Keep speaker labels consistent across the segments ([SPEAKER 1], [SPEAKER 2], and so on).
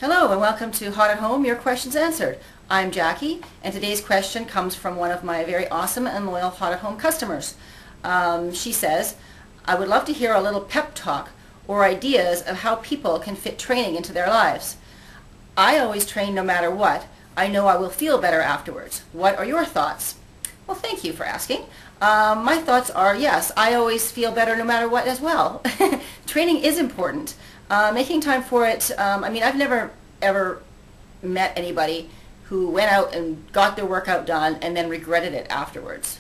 [SPEAKER 1] Hello and welcome to Hot at Home, Your Questions Answered. I'm Jackie, and today's question comes from one of my very awesome and loyal Hot at Home customers. She says, I would love to hear a little pep talk or ideas of how people can fit training into their lives. I always train no matter what. I know I will feel better afterwards. What are your thoughts? Well, thank you for asking. My thoughts are, yes, I always feel better no matter what as well. Training is important. Making time for it, I've never ever met anybody who went out and got their workout done and then regretted it afterwards,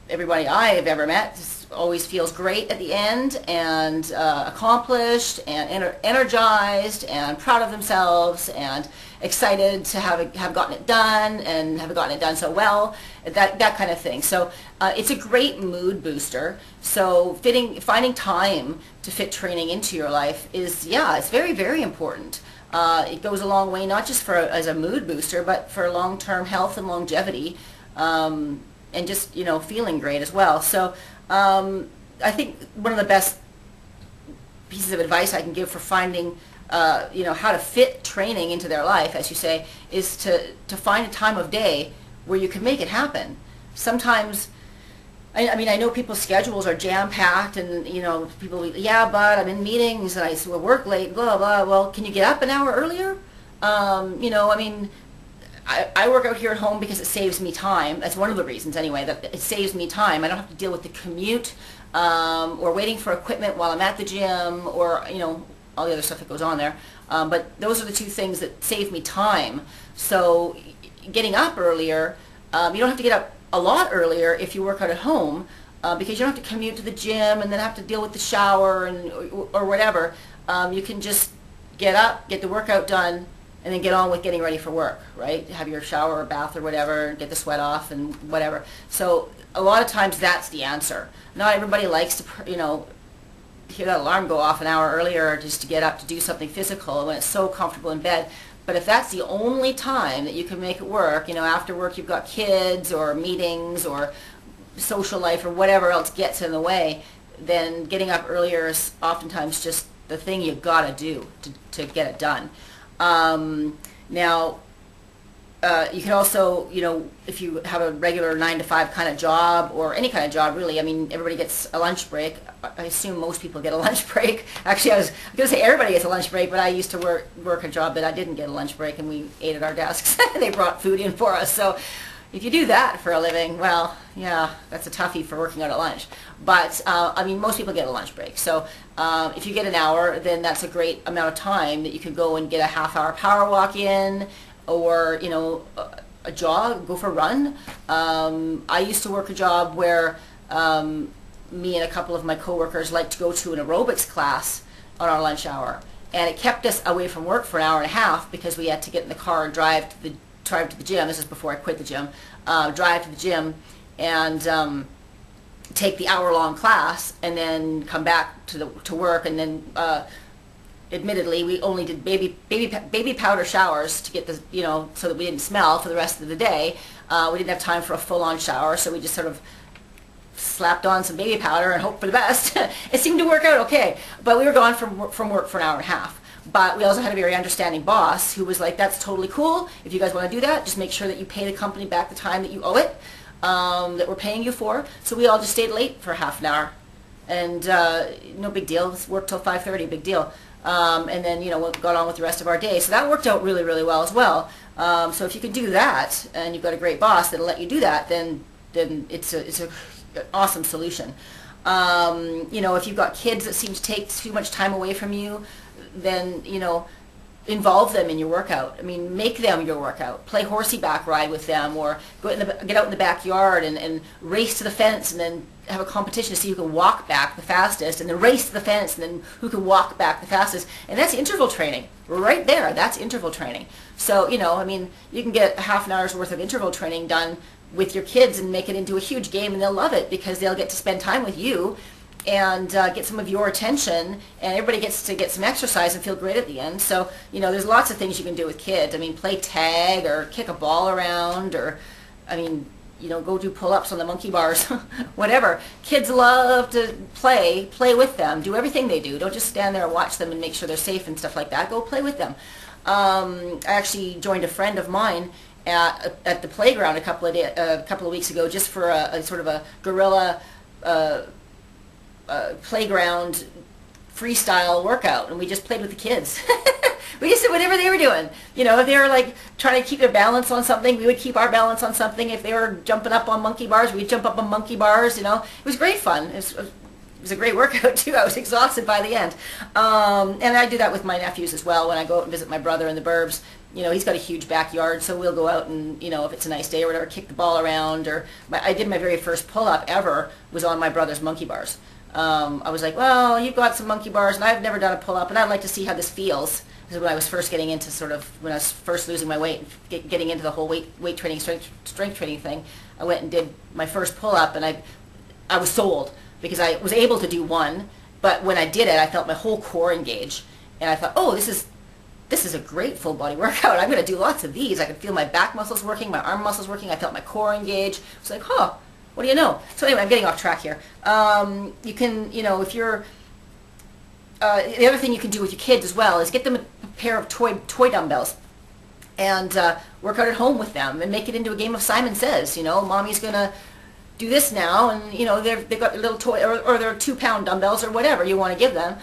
[SPEAKER 1] Everybody I have ever met always feels great at the end and accomplished and energized and proud of themselves and excited to have gotten it done and have gotten it done so well, that kind of thing. So it's a great mood booster. So finding time to fit training into your life is, it's very, very important. It goes a long way, not just as a mood booster, but for long-term health and longevity. And just, feeling great as well. So I think one of the best pieces of advice I can give for finding, how to fit training into their life, as you say, is to find a time of day where you can make it happen. Sometimes, I know people's schedules are jam-packed and, people, but I'm in meetings and I will work late, blah, blah. Well, can you get up an hour earlier? I work out here at home because it saves me time. That's one of the reasons, anyway, that it saves me time. I don't have to deal with the commute or waiting for equipment while I'm at the gym or, all the other stuff that goes on there. But those are the two things that save me time. So getting up earlier, you don't have to get up a lot earlier if you work out at home because you don't have to commute to the gym and then have to deal with the shower or whatever. You can just get up, get the workout done, and then get on with getting ready for work, right? Have your shower or bath or whatever, get the sweat off and whatever. So a lot of times that's the answer. Not everybody likes to, hear that alarm go off an hour earlier just to get up to do something physical when it's so comfortable in bed. But if that's the only time that you can make it work, after work you've got kids or meetings or social life or whatever else gets in the way, then getting up earlier is oftentimes just the thing you gotta do to get it done. Now, you can also, if you have a regular 9-to-5 kind of job or any kind of job, really, everybody gets a lunch break. I assume most people get a lunch break. Actually, I was going to say everybody gets a lunch break, but I used to work a job that I didn't get a lunch break, and we ate at our desks. They brought food in for us. So if you do that for a living, well, yeah, that's a toughie for working out at lunch. But, most people get a lunch break. So if you get an hour, then that's a great amount of time that you could go and get a half-hour power walk in or, a jog, go for a run. I used to work a job where me and a couple of my coworkers liked to go to an aerobics class on our lunch hour. And it kept us away from work for an hour and a half because we had to get in the car and drive to the gym. This is before I quit the gym. Drive to the gym and take the hour-long class and then come back to work. And then, admittedly, we only did baby powder showers to get the so that we didn't smell for the rest of the day. We didn't have time for a full-on shower, so we just sort of slapped on some baby powder and hoped for the best. It seemed to work out okay, but we were gone from work for an hour and a half. But we also had a very understanding boss who was like, that's totally cool. If you guys want to do that, just make sure that you pay the company back the time that you owe it, that we're paying you for. So we all just stayed late for half an hour. And no big deal. Worked till 5:30, big deal. And then, got on with the rest of our day. So that worked out really, really well as well. So if you can do that, and you've got a great boss that'll let you do that, then it's an awesome solution. If you've got kids that seem to take too much time away from you, then, involve them in your workout. Make them your workout. Play horsey back ride with them, or get out in the backyard and race to the fence and then have a competition to see who can walk back the fastest, and then race to the fence and then who can walk back the fastest. And that's interval training. Right there, that's interval training. So, you can get a half an hour's worth of interval training done with your kids and make it into a huge game, and they'll love it because they'll get to spend time with you and get some of your attention, and everybody gets to get some exercise and feel great at the end. So, there's lots of things you can do with kids. Play tag or kick a ball around, or, go do pull-ups on the monkey bars, whatever. Kids love to play with them, do everything they do. Don't just stand there and watch them and make sure they're safe and stuff like that. Go play with them. I actually joined a friend of mine at the playground a couple of weeks ago, just for a sort of a guerrilla playground freestyle workout, and we just played with the kids. We just did whatever they were doing. If they were like trying to keep their balance on something, we would keep our balance on something. If they were jumping up on monkey bars, we'd jump up on monkey bars. It was great fun. It was a great workout too. I was exhausted by the end. And I do that with my nephews as well when I go out and visit my brother in the burbs. He's got a huge backyard, so we'll go out and, if it's a nice day or whatever, kick the ball around. I did my very first pull-up ever was on my brother's monkey bars. I was like, well, you've got some monkey bars, and I've never done a pull-up, and I'd like to see how this feels. This is when I was first getting into when I was first losing my weight, getting into the whole weight training, strength training thing. I went and did my first pull-up, and I was sold because I was able to do one, but when I did it, I felt my whole core engage, and I thought, oh, this is a great full body workout. I'm going to do lots of these. I could feel my back muscles working, my arm muscles working. I felt my core engage. It's like, huh, what do you know? So anyway, I'm getting off track here. You can, if you're, the other thing you can do with your kids as well is get them a pair of toy dumbbells and work out at home with them and make it into a game of Simon Says. Mommy's going to do this now, and they've got their little toy or their 2-pound dumbbells or whatever you want to give them.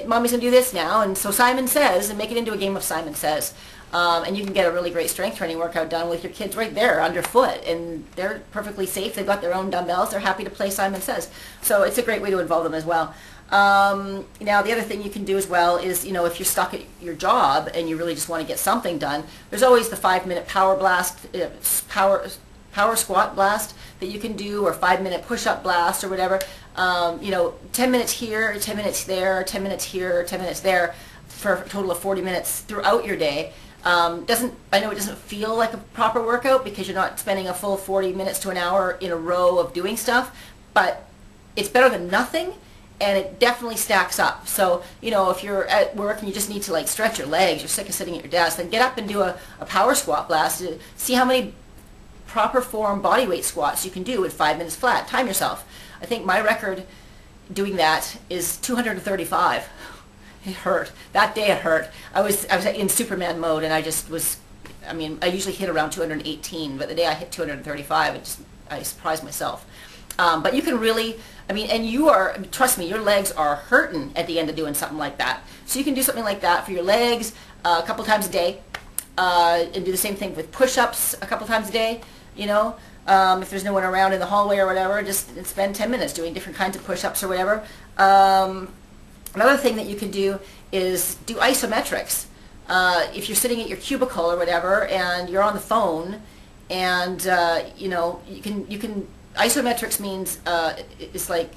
[SPEAKER 1] Mommy's going to do this now, and so Simon Says, and make it into a game of Simon Says. And you can get a really great strength training workout done with your kids right there underfoot, and they're perfectly safe. They've got their own dumbbells. They're happy to play Simon Says. So it's a great way to involve them as well. Now, the other thing you can do as well is, if you're stuck at your job and you really just want to get something done, there's always the 5-minute power blast, power squat blast that you can do, or 5-minute push-up blast or whatever. 10 minutes here, 10 minutes there, 10 minutes here, 10 minutes there, for a total of 40 minutes throughout your day. I know it doesn't feel like a proper workout because you're not spending a full 40 minutes to an hour in a row of doing stuff, but it's better than nothing, and it definitely stacks up. So, if you're at work and you just need to stretch your legs, you're sick of sitting at your desk, then get up and do a power squat blast. See how many proper form body weight squats you can do in 5 minutes flat. Time yourself. I think my record doing that is 235. It hurt. That day it hurt. I was in Superman mode, and I usually hit around 218, but the day I hit 235, I surprised myself. But you can really, and trust me, your legs are hurting at the end of doing something like that. So you can do something like that for your legs a couple times a day, and do the same thing with push-ups a couple times a day, if there's no one around in the hallway or whatever, just spend 10 minutes doing different kinds of push-ups or whatever. Another thing that you can do is do isometrics. If you're sitting at your cubicle or whatever and you're on the phone, and you can isometrics means it's like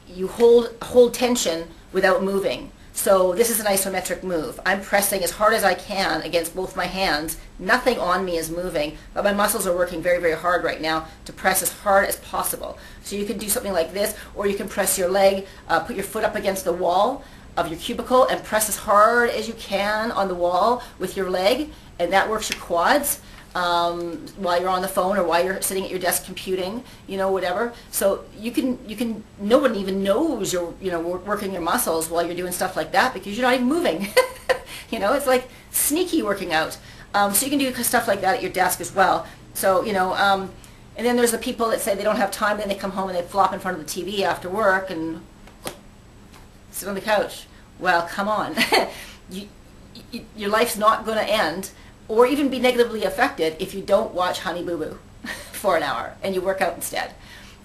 [SPEAKER 1] you hold tension without moving. So this is an isometric move. I'm pressing as hard as I can against both my hands. Nothing on me is moving, but my muscles are working very, very hard right now to press as hard as possible. So you can do something like this, or you can press your leg, put your foot up against the wall of your cubicle and press as hard as you can on the wall with your leg, and that works your quads. While you're on the phone or while you're sitting at your desk computing, whatever. So you can, no one even knows you're, working your muscles while you're doing stuff like that because you're not even moving. It's like sneaky working out. So you can do stuff like that at your desk as well. So, and then there's the people that say they don't have time, then they come home and they flop in front of the TV after work and sit on the couch. Well, come on. Your life's not going to end or even be negatively affected if you don't watch Honey Boo Boo for an hour and you work out instead.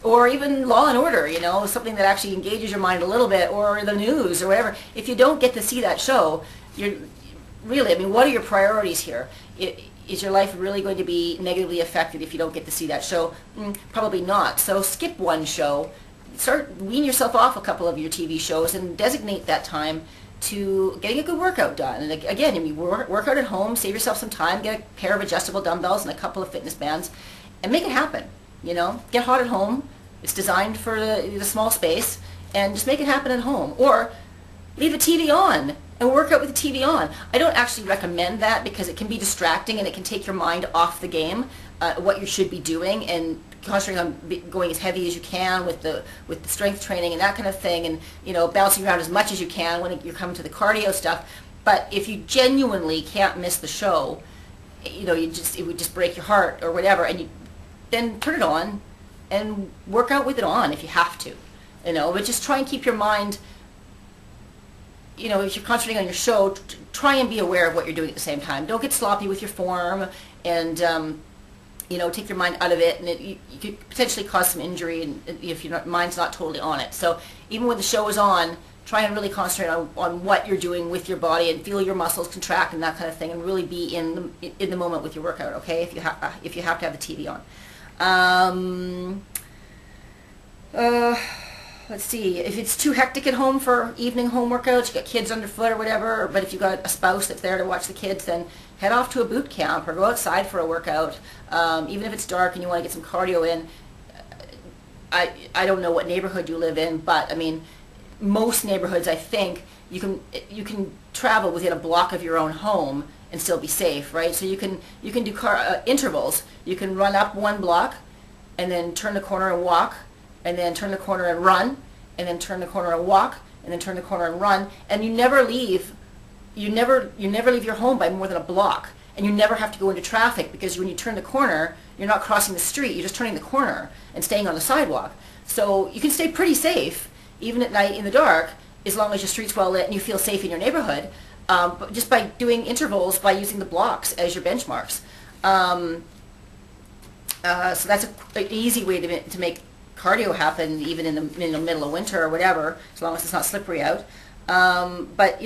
[SPEAKER 1] Or even Law and Order, something that actually engages your mind a little bit, or the news or whatever. If you don't get to see that show, you're really, what are your priorities here? Is your life really going to be negatively affected if you don't get to see that show? Probably not. So skip one show, wean yourself off a couple of your TV shows and designate that time to getting a good workout done. And again, you work out at home, save yourself some time, get a pair of adjustable dumbbells and a couple of fitness bands, and make it happen. Get hot at home. It's designed for the small space, and just make it happen at home. Or leave the TV on and work out with the TV on. I don't actually recommend that because it can be distracting and it can take your mind off the game. what you should be doing, and concentrating on going as heavy as you can with the strength training and that kind of thing, and bouncing around as much as you can when you're coming to the cardio stuff. But if you genuinely can't miss the show, it would just break your heart or whatever, and then turn it on and work out with it on if you have to. But just try and keep your mind, if you're concentrating on your show, try and be aware of what you're doing at the same time. Don't get sloppy with your form, and take your mind out of it, and you could potentially cause some injury and if your mind's not totally on it. So even when the show is on, try and really concentrate on what you're doing with your body and feel your muscles contract and that kind of thing, and really be in the moment with your workout. Okay, if you have to have the TV on. Let's see, if it's too hectic at home for evening home workouts, you got kids underfoot or whatever, but if you got a spouse that's there to watch the kids, then head off to a boot camp or go outside for a workout. Even if it's dark and you want to get some cardio in. I don't know what neighborhood you live in, but I mean, most neighborhoods, I think you can travel within a block of your own home and still be safe, right? So you can do intervals. You can run up one block and then turn the corner and walk, and then turn the corner and run, and then turn the corner and walk, and then turn the corner and run, and you never leave your home by more than a block, and you never have to go into traffic, because when you turn the corner, you're not crossing the street, you're just turning the corner and staying on the sidewalk. So you can stay pretty safe, even at night in the dark, as long as your street's well lit and you feel safe in your neighborhood, but just by doing intervals, by using the blocks as your benchmarks. So that's an easy way to make cardio happen, even in the middle of winter or whatever, as long as it's not slippery out. But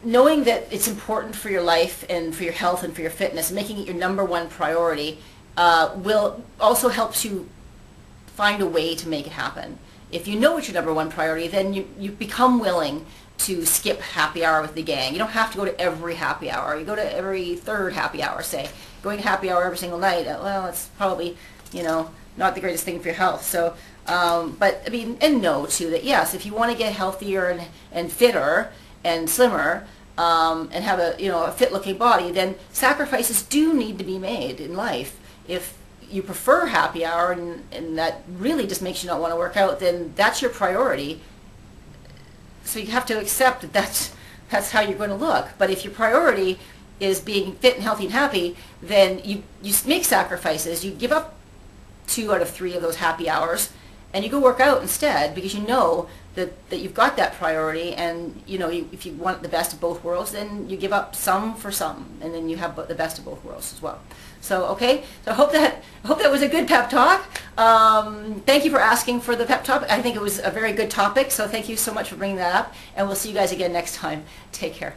[SPEAKER 1] knowing that it's important for your life and for your health and for your fitness, making it your number one priority will also help you find a way to make it happen. If you know it's your number one priority, then you become willing to skip happy hour with the gang. You don't have to go to every happy hour. You go to every third happy hour, say. Going to happy hour every single night, well, it's probably, not the greatest thing for your health. So, but I mean, and know too that yes, if you want to get healthier and fitter and slimmer, and have a fit-looking body, then sacrifices do need to be made in life. If you prefer happy hour and that really just makes you not want to work out, then that's your priority. So you have to accept that that's how you're going to look. But if your priority is being fit and healthy and happy, then you make sacrifices. You give up 2 out of 3 of those happy hours, and you go work out instead, because you know that you've got that priority, and if you want the best of both worlds, then you give up some for some, and then you have the best of both worlds as well. So okay, so I hope that was a good pep talk. Thank you for asking for the pep talk. I think it was a very good topic, so thank you so much for bringing that up, and we'll see you guys again next time. Take care.